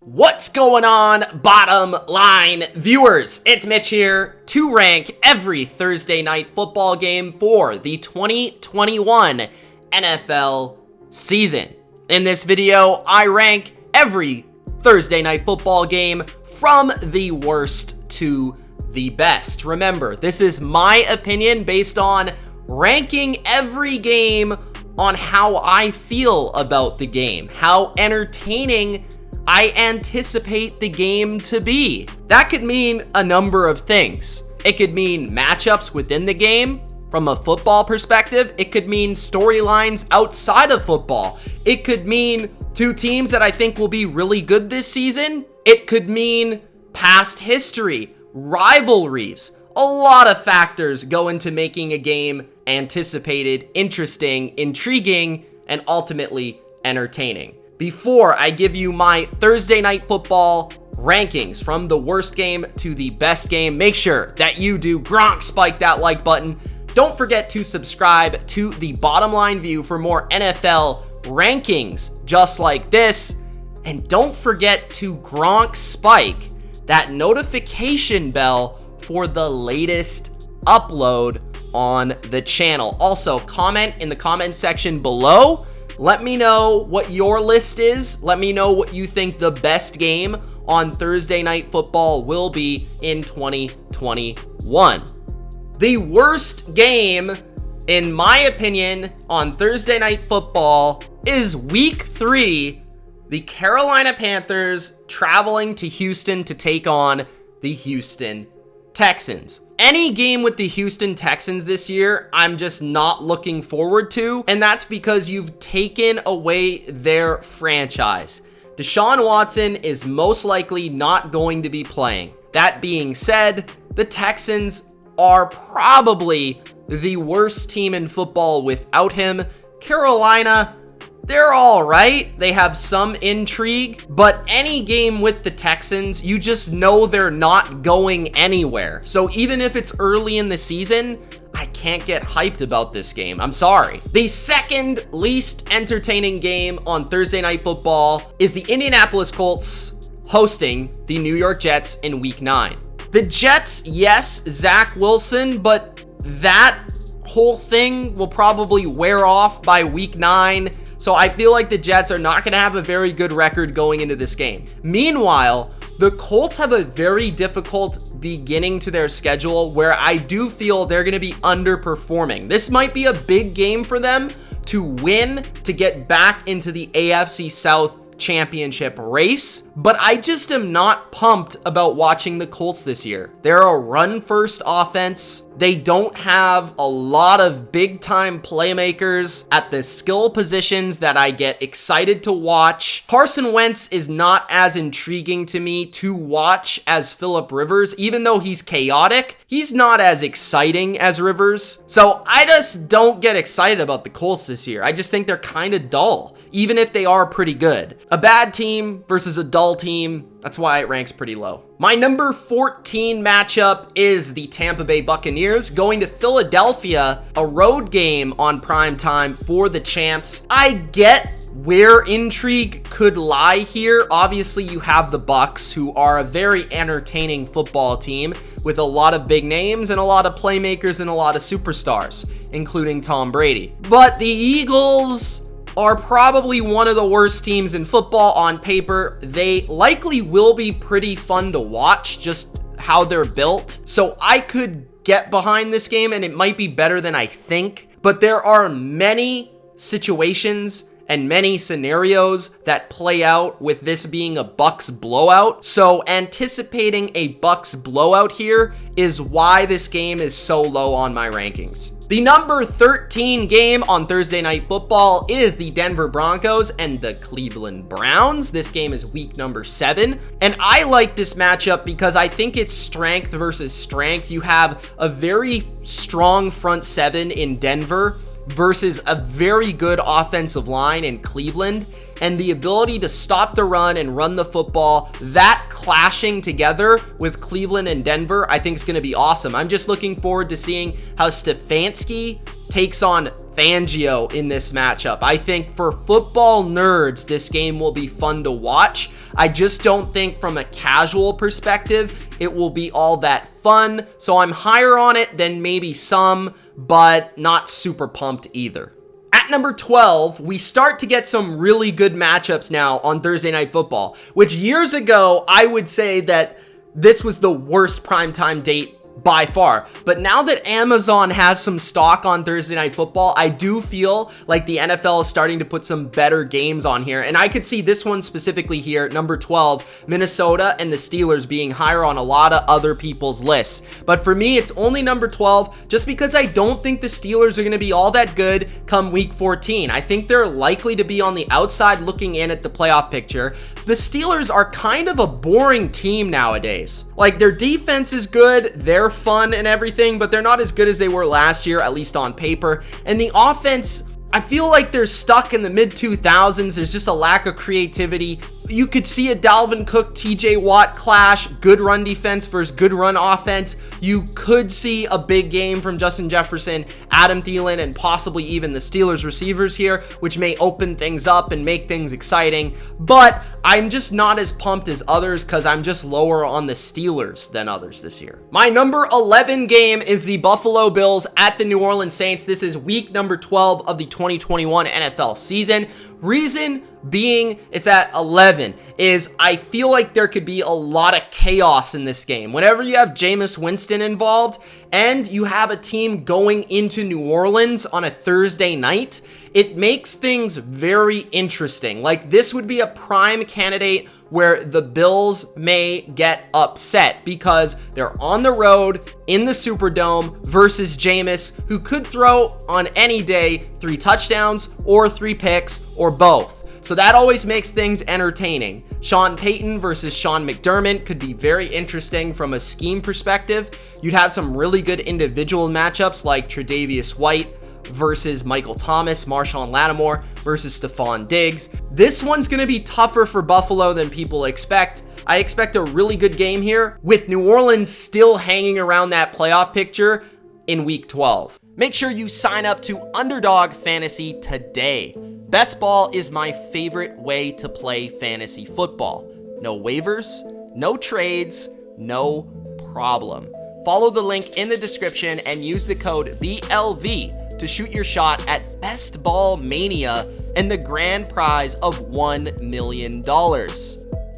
What's going on, bottom line viewers? It's Mitch here to rank every Thursday night football game for the 2021 NFL season. In this video, I rank every Thursday night football game from the worst to the best. Remember, this is my opinion based on ranking every game on how I feel about the game, how entertaining I anticipate the game to be. That could mean a number of things. It could mean matchups within the game from a football perspective. It could mean storylines outside of football. It could mean two teams that I think will be really good this season. It could mean past history, rivalries. A lot of factors go into making a game anticipated, interesting, intriguing, and ultimately entertaining. Before I give you my Thursday night football rankings from the worst game to the best game, make sure that you do spike that like button. Don't forget to subscribe to the Bottom Line View for more NFL rankings just like this. And don't forget to spike that notification bell for the latest upload on the channel. Also, comment in the comment section below. Let me know what your list is. Let me know what you think the best game on Thursday Night Football will be in 2021. The worst game, in my opinion, on Thursday Night Football is Week 3, the Carolina Panthers traveling to Houston to take on the Houston Texans. Any game with the Houston Texans this year, I'm just not looking forward to, and that's because you've taken away their franchise. Deshaun Watson is most likely not going to be playing. That being said, the Texans are probably the worst team in football without him. Carolina, they're all right. They have some intrigue, but any game with the Texans, you just know they're not going anywhere. So even if it's early in the season, I can't get hyped about this game. I'm sorry. The second least entertaining game on Thursday Night Football is the Indianapolis Colts hosting the New York Jets in Week 9. The Jets, yes, Zach Wilson, but that whole thing will probably wear off by Week 9. So I feel like the Jets are not going to have a very good record going into this game. Meanwhile, the Colts have a very difficult beginning to their schedule where I do feel they're going to be underperforming. This might be a big game for them to win to get back into the AFC South championship race, but I just am not pumped about watching the Colts this year. They're a run-first offense. They don't have a lot of big-time playmakers at the skill positions that I get excited to watch. Carson Wentz is not as intriguing to me to watch as Phillip Rivers. Even though he's chaotic, he's not as exciting as Rivers. So I just don't get excited about the Colts this year. I just think they're kind of dull, even if they are pretty good. A bad team versus a dull team, that's why it ranks pretty low. My number 14 matchup is the Tampa Bay Buccaneers going to Philadelphia, a road game on prime time for the champs. I get where intrigue could lie here. Obviously, you have the Bucs, who are a very entertaining football team with a lot of big names and a lot of playmakers and a lot of superstars, including Tom Brady. But the Eagles are probably one of the worst teams in football on paper. They likely will be pretty fun to watch, just how they're built. So I could get behind this game and it might be better than I think, but there are many situations and many scenarios that play out with this being a Bucs blowout. So anticipating a Bucs blowout here is why this game is so low on my rankings. The number 13 game on Thursday Night Football is the Denver Broncos and the Cleveland Browns. This game is week number 7, and I like this matchup because I think it's strength versus strength. You have a very strong front 7 in Denver versus a very good offensive line in Cleveland, and the ability to stop the run and run the football, that clashing together with Cleveland and Denver, I think is going to be awesome. I'm just looking forward to seeing how Stefanski takes on Fangio in this matchup. I think for football nerds, this game will be fun to watch. I just don't think from a casual perspective, it will be all that fun. So I'm higher on it than maybe some, but not super pumped either. At number 12, we start to get some really good matchups now on Thursday Night Football, which years ago, I would say that this was the worst primetime date by far. But now that Amazon has some stock on Thursday Night Football, I do feel like the NFL is starting to put some better games on here. And I could see this one specifically here, number 12, Minnesota and the Steelers being higher on a lot of other people's lists. But for me, it's only number 12 just because I don't think the Steelers are going to be all that good come week 14. I think they're likely to be on the outside looking in at the playoff picture. The Steelers are kind of a boring team nowadays. Like, their defense is good, they're fun and everything, but they're not as good as they were last year, at least on paper. And the offense, I feel like they're stuck in the mid-2000s. There's just a lack of creativity. You could see a Dalvin Cook, TJ Watt clash, good run defense versus good run offense. You could see a big game from Justin Jefferson, Adam Thielen, and possibly even the Steelers receivers here, which may open things up and make things exciting. But I'm just not as pumped as others because I'm just lower on the Steelers than others this year. My number 11 game is the Buffalo Bills at the New Orleans Saints. This is week number 12 of the 2021 NFL season. Reason being it's at 11 is I feel like there could be a lot of chaos in this game. Whenever you have Jameis Winston involved and you have a team going into New Orleans on a Thursday night, it makes things very interesting. Like, this would be a prime candidate where the Bills may get upset because they're on the road in the Superdome versus Jameis, who could throw on any day 3 touchdowns or 3 picks or both. So that always makes things entertaining. Sean Payton versus Sean McDermott could be very interesting from a scheme perspective. You'd have some really good individual matchups like Tre'Davious White versus Michael Thomas, Marshawn Lattimore versus Stephon Diggs. This one's going to be tougher for Buffalo than people expect. I expect a really good game here, with New Orleans still hanging around that playoff picture in week 12. Make sure you sign up to Underdog Fantasy today. Best ball is my favorite way to play fantasy football. No waivers, no trades, no problem. Follow the link in the description and use the code BLV to shoot your shot at Best Ball Mania and the grand prize of $1 million.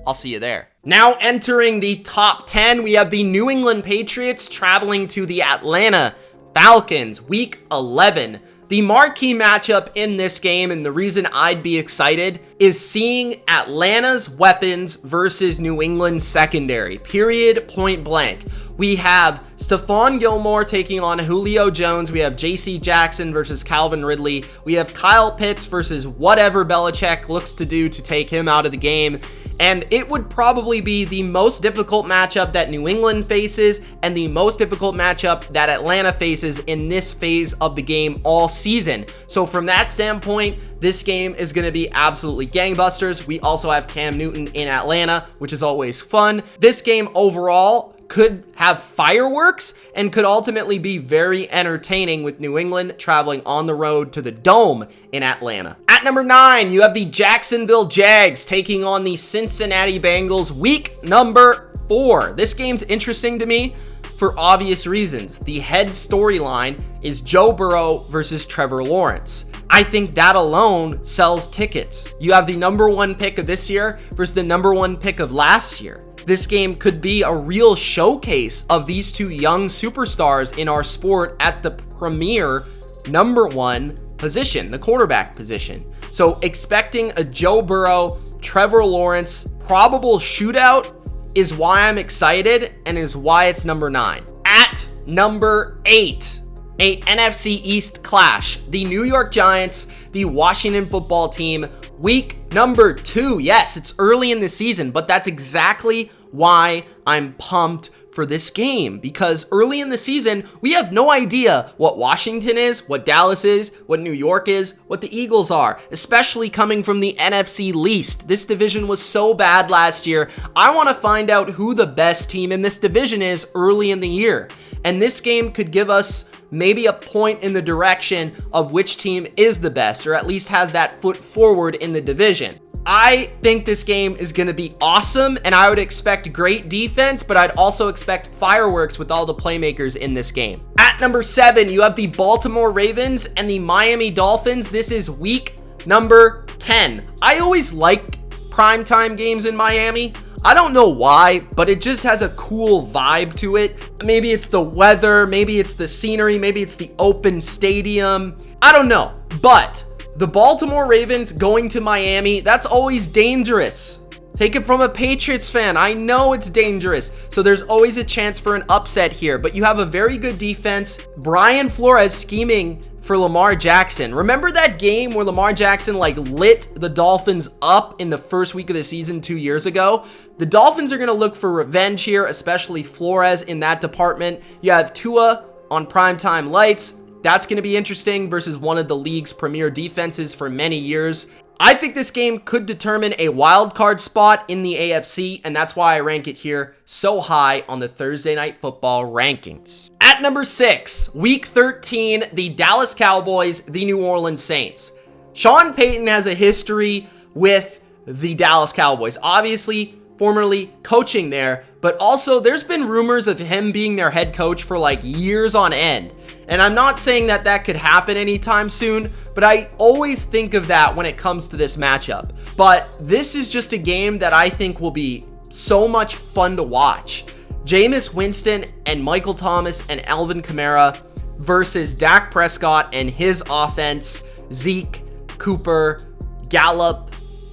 I'll see you there. Now entering the top 10, we have the New England Patriots traveling to the Atlanta Falcons, week 11. The marquee matchup in this game, and the reason I'd be excited, is seeing Atlanta's weapons versus New England's secondary. Period, point blank. We have Stephon Gilmore taking on Julio Jones. We have J.C. Jackson versus Calvin Ridley. We have Kyle Pitts versus whatever Belichick looks to do to take him out of the game. And it would probably be the most difficult matchup that New England faces and the most difficult matchup that Atlanta faces in this phase of the game all season. So from that standpoint, this game is going to be absolutely gangbusters. We also have Cam Newton in Atlanta, which is always fun. This game overall could have fireworks and could ultimately be very entertaining, with New England traveling on the road to the Dome in Atlanta. At number 9, you have the Jacksonville Jags taking on the Cincinnati Bengals, week number 4. This game's interesting to me for obvious reasons. The head storyline is Joe Burrow versus Trevor Lawrence. I think that alone sells tickets. You have the number 1 pick of this year versus the number 1 pick of last year. This game could be a real showcase of these two young superstars in our sport at the premier number 1 position, the quarterback position. So expecting a Joe Burrow, Trevor Lawrence probable shootout is why I'm excited and is why it's number 9. At number 8, a NFC East clash. The New York Giants, the Washington football team, week number 2. Yes, it's early in the season, but that's exactly why I'm pumped for this game, because early in the season, we have no idea what Washington is, what Dallas is, what New York is, what the Eagles are, especially coming from the NFC least. This division was so bad last year. I want to find out who the best team in this division is early in the year. And this game could give us maybe a point in the direction of which team is the best, or at least has that foot forward in the division. I think this game is going to be awesome, and I would expect great defense, but I'd also expect fireworks with all the playmakers in this game. At number 7, you have the Baltimore Ravens and the Miami Dolphins. This is week number 10. I always like primetime games in Miami. I don't know why, but it just has a cool vibe to it. Maybe it's the weather, maybe it's the scenery, maybe it's the open stadium. I don't know, but the Baltimore Ravens going to Miami, that's always dangerous. Take it from a Patriots fan. I know it's dangerous. So there's always a chance for an upset here, but you have a very good defense. Brian Flores scheming for Lamar Jackson. Remember that game where Lamar Jackson lit the Dolphins up in the first week of the season 2 years ago? The Dolphins are going to look for revenge here, especially Flores in that department. You have Tua on primetime lights. That's going to be interesting versus one of the league's premier defenses for many years. I think this game could determine a wild card spot in the AFC, and that's why I rank it here so high on the Thursday Night Football rankings. At number 6, Week 13, the Dallas Cowboys, the New Orleans Saints. Sean Payton has a history with the Dallas Cowboys, obviously formerly coaching there, but also there's been rumors of him being their head coach for years on end. And I'm not saying that that could happen anytime soon, but I always think of that when it comes to this matchup. But this is just a game that I think will be so much fun to watch. Jameis Winston and Michael Thomas and Alvin Kamara versus Dak Prescott and his offense, Zeke, Cooper, Gallup,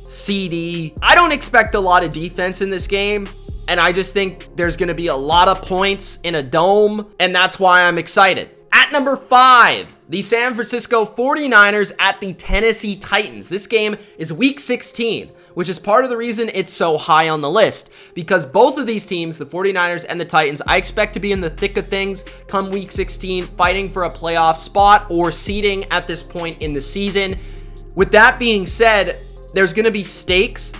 CD. I don't expect a lot of defense in this game, and I just think there's going to be a lot of points in a dome, and that's why I'm excited. At number 5, the San Francisco 49ers at the Tennessee Titans. This game is week 16, which is part of the reason it's so high on the list, because both of these teams, the 49ers and the Titans, I expect to be in the thick of things come week 16, fighting for a playoff spot or seeding at this point in the season. With that being said, there's going to be stakes.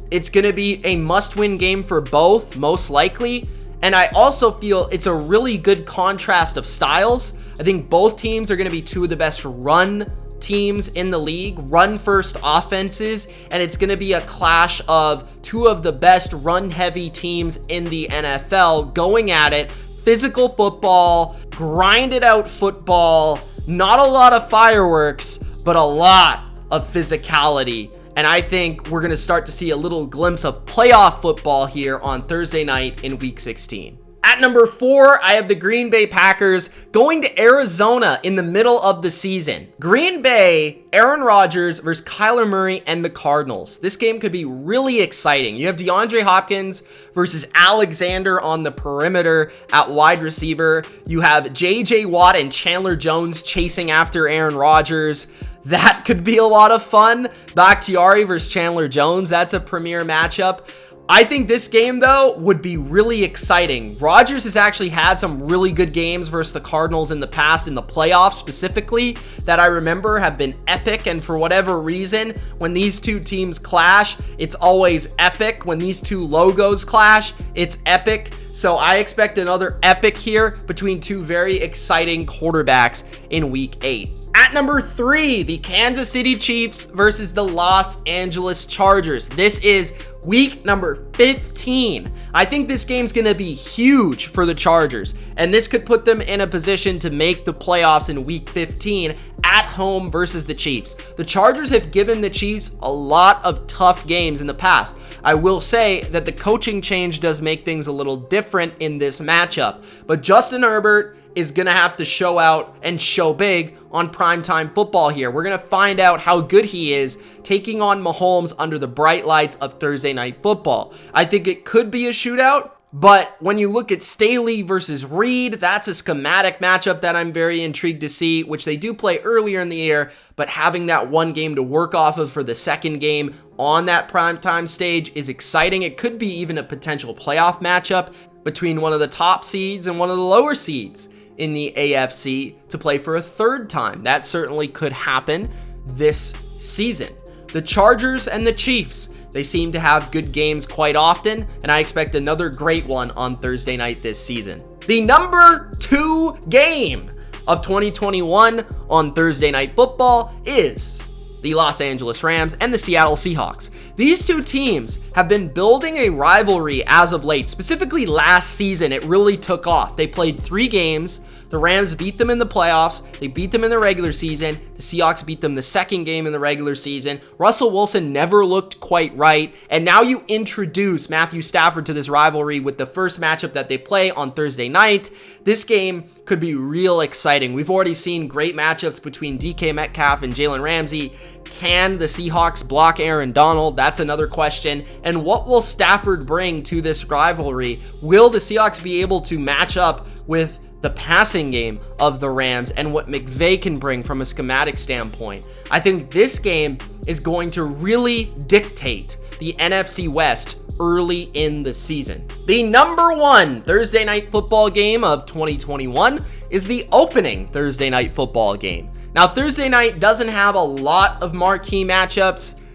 It's going to be a must-win game for both, most likely. And I also feel it's a really good contrast of styles. I think both teams are going to be two of the best run teams in the league, run-first offenses, and it's going to be a clash of two of the best run-heavy teams in the NFL going at it. Physical football, grinded-out football, not a lot of fireworks, but a lot of physicality. And I think we're going to start to see a little glimpse of playoff football here on Thursday night in Week 16. At number 4, I have the Green Bay Packers going to Arizona in the middle of the season. Green Bay, Aaron Rodgers versus Kyler Murray and the Cardinals. This game could be really exciting. You have DeAndre Hopkins versus Alexander on the perimeter at wide receiver. You have J.J. Watt and Chandler Jones chasing after Aaron Rodgers. That could be a lot of fun. Bakhtiari versus Chandler Jones. That's a premier matchup. I think this game, though, would be really exciting. Rodgers has actually had some really good games versus the Cardinals in the past, in the playoffs specifically, that I remember have been epic. And for whatever reason, when these two teams clash, it's always epic. When these two logos clash, it's epic. So I expect another epic here between two very exciting quarterbacks in Week 8. At number 3, the Kansas City Chiefs versus the Los Angeles Chargers. This is week number 15. I think this game's going to be huge for the Chargers, and this could put them in a position to make the playoffs in week 15 at home versus the Chiefs. The Chargers have given the Chiefs a lot of tough games in the past. I will say that the coaching change does make things a little different in this matchup, but Justin Herbert is going to have to show out and show big on primetime football here. We're going to find out how good he is taking on Mahomes under the bright lights of Thursday Night Football. I think it could be a shootout, but when you look at Staley versus Reed, that's a schematic matchup that I'm very intrigued to see, which they do play earlier in the year, but having that one game to work off of for the second game on that primetime stage is exciting. It could be even a potential playoff matchup between one of the top seeds and one of the lower seeds in the AFC to play for a third time. That certainly could happen this season. The Chargers and the Chiefs, they seem to have good games quite often, and I expect another great one on Thursday night this season. The number 2 game of 2021 on Thursday Night Football is the Los Angeles Rams and the Seattle Seahawks. These two teams have been building a rivalry as of late. Specifically last season, it really took off. They played 3 games. The Rams beat them in the playoffs. They beat them in the regular season. The Seahawks beat them the second game in the regular season. Russell Wilson never looked quite right. And now you introduce Matthew Stafford to this rivalry with the first matchup that they play on Thursday night. This game could be real exciting. We've already seen great matchups between DK Metcalf and Jalen Ramsey. Can the Seahawks block Aaron Donald? That's another question. And what will Stafford bring to this rivalry? Will the Seahawks be able to match up with the passing game of the Rams and what McVay can bring from a schematic standpoint? I think this game is going to really dictate the NFC West early in the season. The number 1 Thursday night football game of 2021 is the opening Thursday night football game. Now, Thursday night doesn't have a lot of marquee matchups,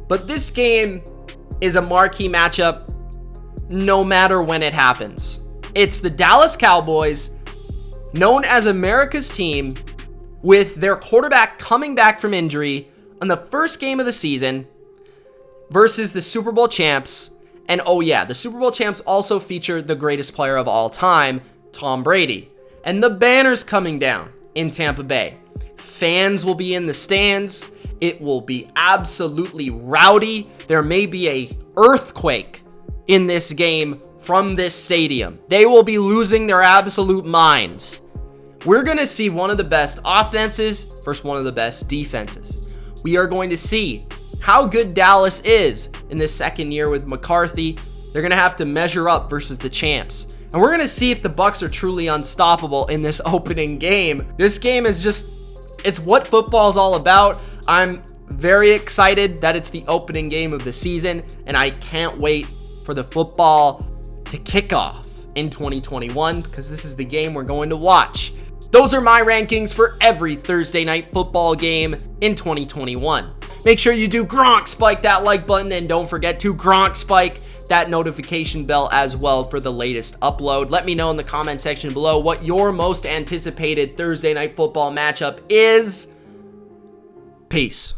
but this game is a marquee matchup no matter when it happens. It's the Dallas Cowboys, known as America's team, with their quarterback coming back from injury on the first game of the season, versus the Super Bowl champs. And oh yeah, the Super Bowl champs also feature the greatest player of all time, Tom Brady. And the banner's coming down in Tampa Bay. Fans will be in the stands. It will be absolutely rowdy. There may be an earthquake in this game from this stadium. They will be losing their absolute minds. We're going to see one of the best offenses versus one of the best defenses. We are going to see how good Dallas is in this second year with McCarthy. They're going to have to measure up versus the champs. And we're going to see if the Bucs are truly unstoppable in this opening game. This game is just, it's what football is all about. I'm very excited that it's the opening game of the season, and I can't wait for the football to kick off in 2021, because this is the game we're going to watch. Those are my rankings for every Thursday night football game in 2021. Make sure you do Gronk spike that like button, and don't forget to Gronk spike that notification bell as well for the latest upload. Let me know in the comment section below what your most anticipated Thursday night football matchup is. Peace.